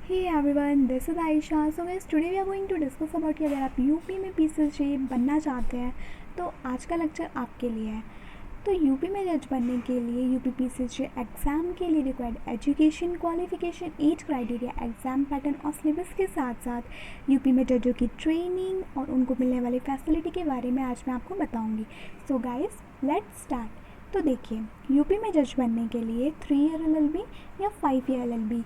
Hey everyone, this is Aisha. So guys, today we are going to discuss about कि अगर आप UP में PCC बनना चाहते हैं तो आज का लेक्चर आपके लिए है। तो यूपी में जज बनने के लिए यूपी पीसीसी एग्ज़ाम के लिए required education, qualification, age criteria, exam pattern और सिलेबस के साथ साथ यूपी में जजों की ट्रेनिंग और उनको मिलने वाली फैसिलिटी के बारे में आज मैं आपको बताऊँगी। So guys, let's start. तो देखिए, यूपी में जज बनने के लिए 3 ईयर LLB या 5 ईयर LLB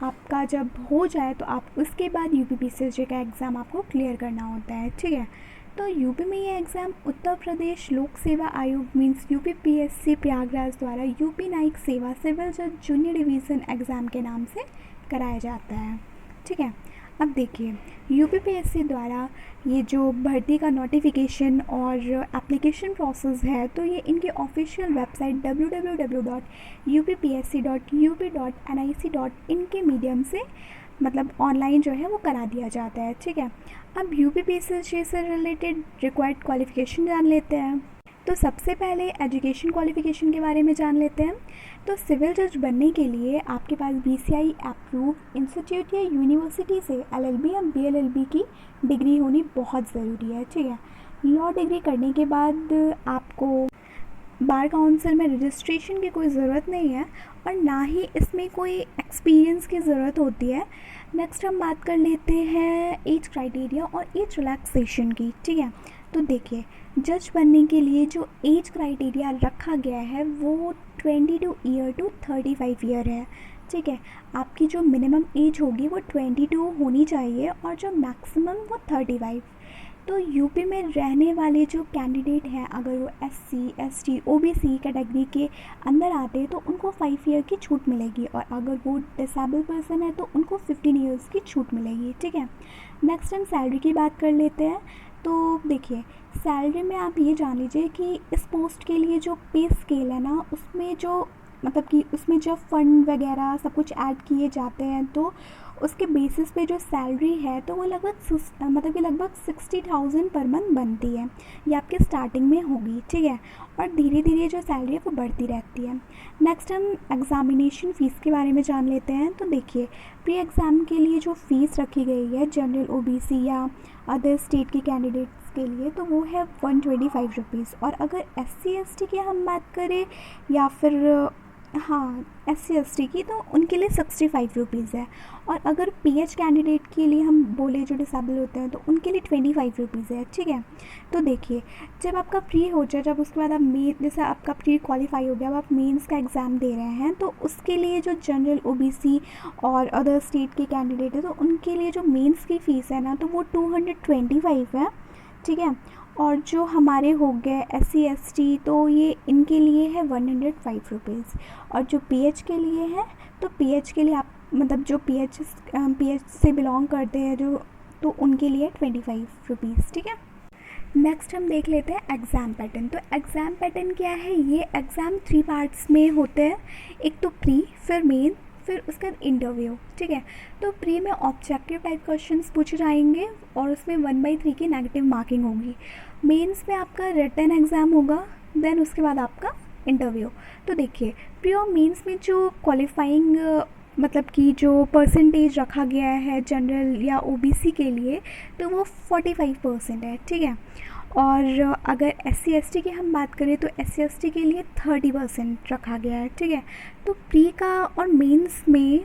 आपका जब हो जाए तो आप उसके बाद यूपी पीसीसी का एग्ज़ाम आपको क्लियर करना होता है, ठीक है। तो यूपी में ये एग्ज़ाम उत्तर प्रदेश लोक सेवा आयोग मीन्स यूपी पीएससी प्रयागराज द्वारा यूपी न्यायिक सेवा सिविल जज जूनियर डिवीज़न एग्ज़ाम के नाम से कराया जाता है, ठीक है। अब देखिए, यूपी पीएससी द्वारा ये जो भर्ती का नोटिफिकेशन और एप्लीकेशन प्रोसेस है तो ये इनकी ऑफिशियल वेबसाइट www.upsc.up.nic.in के मीडियम से मतलब ऑनलाइन जो है वो करा दिया जाता है, ठीक है। अब यूपी पीएससी से रिलेटेड रिक्वायर्ड क्वालिफ़िकेशन जान लेते हैं। तो सबसे पहले एजुकेशन क्वालिफ़िकेशन के बारे में जान लेते हैं। तो सिविल जज बनने के लिए आपके पास BCI अप्रूव इंस्टीट्यूट या यूनिवर्सिटी से LLB या BLLB की डिग्री होनी बहुत ज़रूरी है, ठीक है। लॉ डिग्री करने के बाद आपको बार काउंसिल में रजिस्ट्रेशन की कोई ज़रूरत नहीं है और ना ही इसमें कोई एक्सपीरियंस की ज़रूरत होती है। नेक्स्ट हम बात कर लेते हैं एज क्राइटेरिया और एज रिलैक्सेशन की, ठीक है। तो देखिए, जज बनने के लिए जो एज क्राइटेरिया रखा गया है वो 22 ईयर टू 35 ईयर है, ठीक है। आपकी जो मिनिमम एज होगी वो 22 होनी चाहिए और जो मैक्सिमम वो 35। तो यूपी में रहने वाले जो कैंडिडेट हैं अगर वो SC, ST, OBC कैटेगरी के अंदर आते हैं तो उनको 5 ईयर की छूट मिलेगी और अगर वो डिसेबल पर्सन है तो उनको 15 ईयर्स की छूट मिलेगी, ठीक है। नेक्स्ट हम सैलरी की बात कर लेते हैं। तो देखिए, सैलरी में आप ये जान लीजिए कि इस पोस्ट के लिए जो पे स्केल है ना उसमें जो मतलब कि उसमें जब फ़ंड वगैरह सब कुछ ऐड किए जाते हैं तो उसके बेसिस पे जो सैलरी है तो वो लगभग 60,000 पर मंथ बनती है। ये आपके स्टार्टिंग में होगी, ठीक है। और धीरे धीरे जो सैलरी है वो बढ़ती रहती है। नेक्स्ट हम एग्ज़ामिनेशन फ़ीस के बारे में जान लेते हैं। तो देखिए, प्री एग्ज़ाम के लिए जो फ़ीस रखी गई है जनरल OBC या अदर स्टेट के कैंडिडेट्स के लिए तो वो है 125 रुपीज़ और अगर SC ST की हम बात करें या फिर SC ST की तो उनके लिए 65 रुपीज़ है और अगर PH कैंडिडेट के लिए हम बोले जो डिसेबल होते हैं तो उनके लिए 25 रुपीज़ है, ठीक है। तो देखिए, जब आपका प्री हो जाए, जब उसके बाद आप जैसे आपका प्री क्वालिफाई हो गया, अब आप मेंस का एग्ज़ाम दे रहे हैं तो उसके लिए जो जनरल OBC और अदर स्टेट के कैंडिडेट है तो उनके लिए जो मेंस की फ़ीस है ना तो वो 225 है, ठीक है। और जो हमारे हो गए SC ST तो ये इनके लिए है 105 रुपीज़ और जो PH के लिए है तो PH के लिए आप मतलब जो PH से बिलोंग करते हैं जो तो उनके लिए 25 रुपीज़, ठीक है। नेक्स्ट हम देख लेते हैं एग्ज़ाम पैटर्न। तो एग्ज़ाम पैटर्न क्या है, ये एग्ज़ाम 3 पार्ट्स में होते हैं। एक तो प्री, फिर मेन, फिर उसके बाद इंटरव्यू, ठीक है। तो प्री में ऑब्जेक्टिव टाइप क्वेश्चंस पूछे जाएंगे और उसमें 1/3 की नेगेटिव मार्किंग होगी। मेंस में आपका रिटन एग्ज़ाम होगा, देन उसके बाद आपका इंटरव्यू। तो देखिए, प्री और मेंस में जो क्वालिफाइंग मतलब कि जो परसेंटेज रखा गया है जनरल या OBC के लिए तो वो 45% है, ठीक है। और अगर SC ST की हम बात करें तो SC ST के लिए 30% रखा गया है, ठीक है। तो प्री का और मेंस में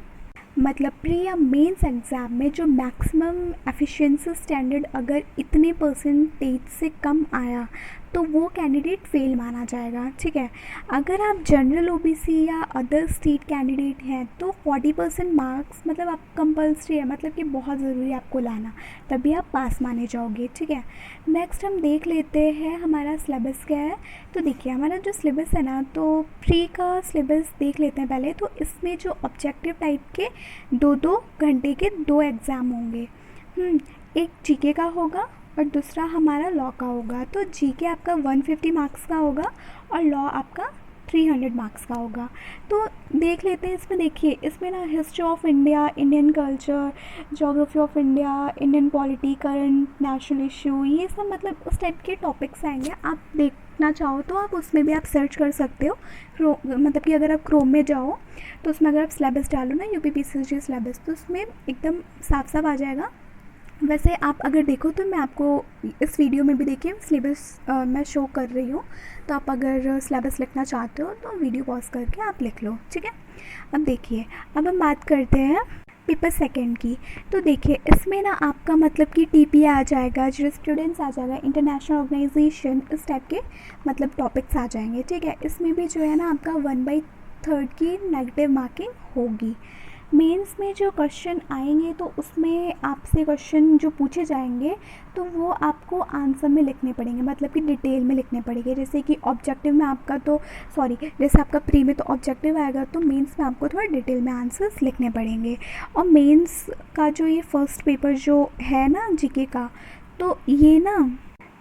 मतलब प्री या मेंस एग्ज़ाम में जो मैक्सिमम एफिशिएंसी स्टैंडर्ड अगर इतने परसेंटेज से कम आया तो वो कैंडिडेट फेल माना जाएगा, ठीक है। अगर आप जनरल OBC या अदर स्टेट कैंडिडेट हैं तो 40% मार्क्स मतलब आप कंपल्सरी है, मतलब कि बहुत ज़रूरी है आपको लाना, तभी आप पास माने जाओगे, ठीक है। नेक्स्ट हम देख लेते हैं हमारा सिलेबस क्या है। तो देखिए, हमारा जो सिलेबस है ना तो प्री का सिलेबस देख लेते हैं पहले। तो इसमें जो ऑब्जेक्टिव टाइप के 2-2 घंटे के 2 एग्ज़ाम होंगे। एक GK का होगा और दूसरा हमारा लॉ का होगा। तो GK आपका 150 मार्क्स का होगा और लॉ आपका 300 मार्क्स का होगा। तो देख लेते हैं इसमें। देखिए इसमें ना history of India, Indian culture, geography of India, Indian polity, current national issue, ये सब मतलब उस टाइप के टॉपिक्स आएंगे। आप देखना चाहो तो आप उसमें भी आप सर्च कर सकते हो। मतलब कि अगर आप क्रोम में जाओ तो उसमें अगर आप सिलेबस डालो ना UPPCC सिलेबस, तो उसमें एकदम साफ साफ आ जाएगा। वैसे आप अगर देखो तो मैं आपको इस वीडियो में भी देखिए सिलेबस मैं शो कर रही हूँ, तो आप अगर सिलेबस लिखना चाहते हो तो वीडियो पॉज करके आप लिख लो, ठीक है। अब देखिए, अब हम बात करते हैं पेपर सेकंड की। तो देखिए इसमें ना आपका मतलब कि TPA आ जाएगा, जूरिस्प्रूडेंस आ जाएगा, इंटरनेशनल ऑर्गेनाइजेशन, इस टाइप के मतलब टॉपिक्स आ जाएंगे, ठीक है। इसमें भी जो है ना आपका 1/3 की नेगेटिव मार्किंग होगी। मेंस में जो क्वेश्चन आएंगे तो उसमें आपसे क्वेश्चन जो पूछे जाएंगे तो वो आपको आंसर में लिखने पड़ेंगे, मतलब कि डिटेल में लिखने पड़ेंगे। जैसे कि ऑब्जेक्टिव में आपका तो जैसे आपका प्री में तो ऑब्जेक्टिव आएगा, तो मेंस में आपको थोड़ा डिटेल में आंसर्स लिखने पड़ेंगे। और मेंस का जो ये फर्स्ट पेपर जो है ना GK का, तो ये ना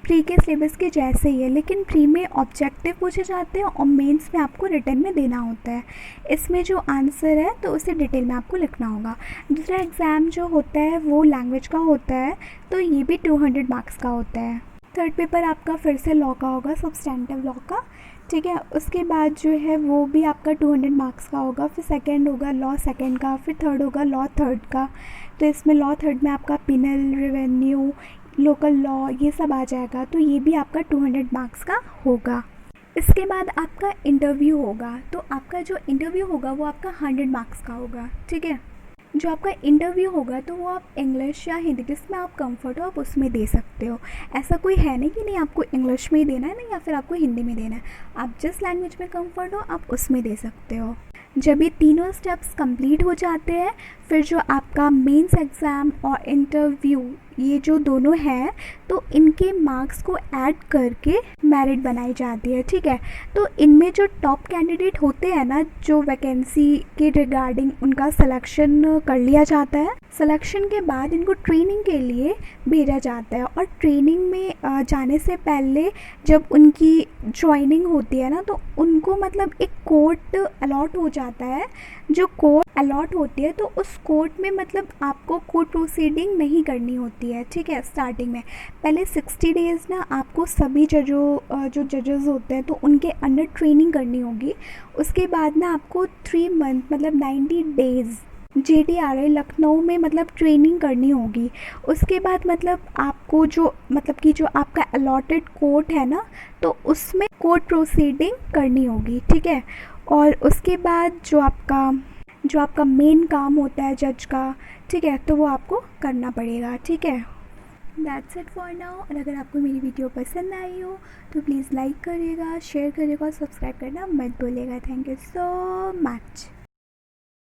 प्री के सिलेबस के जैसे ही है, लेकिन प्री में ऑब्जेक्टिव पूछे जाते हैं और मेंस में आपको रिटन में देना होता है। इसमें जो आंसर है तो उसे डिटेल में आपको लिखना होगा। दूसरा एग्ज़ाम जो होता है वो लैंग्वेज का होता है, तो ये भी 200 मार्क्स का होता है। थर्ड पेपर आपका फिर से लॉ का होगा, सब्सटेंटिव लॉ का, ठीक है। उसके बाद जो है वो भी आपका 200 मार्क्स का होगा। फिर सेकंड होगा लॉ सेकंड का, फिर थर्ड होगा लॉ थर्ड का। तो इसमें लॉ थर्ड में आपका पिनल, रेवेन्यू, लोकल लॉ, ये सब आ जाएगा। तो ये भी आपका 200 मार्क्स का होगा। इसके बाद आपका इंटरव्यू होगा, तो आपका जो इंटरव्यू होगा वो आपका 100 मार्क्स का होगा, ठीक है। जो आपका इंटरव्यू होगा तो वो आप इंग्लिश या हिंदी जिसमें आप कंफर्ट हो आप उसमें दे सकते हो। ऐसा कोई है नहीं कि नहीं आपको इंग्लिश में ही देना है, नहीं, या फिर आपको हिंदी में देना है। आप जिस लैंग्वेज में कंफर्ट हो आप उसमें दे सकते हो। जब ये तीनों स्टेप्स कंप्लीट हो जाते हैं, फिर जो आपका मेंस एग्ज़ाम और इंटरव्यू, ये जो दोनों हैं, तो इनके मार्क्स को ऐड करके मेरिट बनाई जाती है, ठीक है। तो इनमें जो टॉप कैंडिडेट होते हैं ना, जो वैकेंसी के रिगार्डिंग उनका सिलेक्शन कर लिया जाता है। सिलेक्शन के बाद इनको ट्रेनिंग के लिए भेजा जाता है, और ट्रेनिंग में जाने से पहले जब उनकी ज्वाइनिंग होती है ना, तो उनको मतलब एक कोर्ट अलॉट हो जाता है। जो कोर्ट अलॉट होती है तो उस कोर्ट में मतलब आपको कोर्ट प्रोसीडिंग नहीं करनी होती है, ठीक है। स्टार्टिंग में पहले 60 डेज़ ना आपको सभी जो जजेस होते हैं तो उनके अंडर ट्रेनिंग करनी होगी। उसके बाद ना आपको 3 मंथ मतलब 90 डेज़ JDRI लखनऊ में मतलब ट्रेनिंग करनी होगी। उसके बाद मतलब आपको जो मतलब कि जो आपका अलॉटेड कोर्ट है ना, तो उसमें कोर्ट प्रोसीडिंग करनी होगी, ठीक है। और उसके बाद जो आपका मेन काम होता है जज का, ठीक है, तो वो आपको करना पड़ेगा, ठीक है। That's it for now. और अगर आपको मेरी वीडियो पसंद आई हो तो प्लीज़ लाइक करिएगा, शेयर करिएगा और सब्सक्राइब करना मत भूलिएगा। Thank you so much.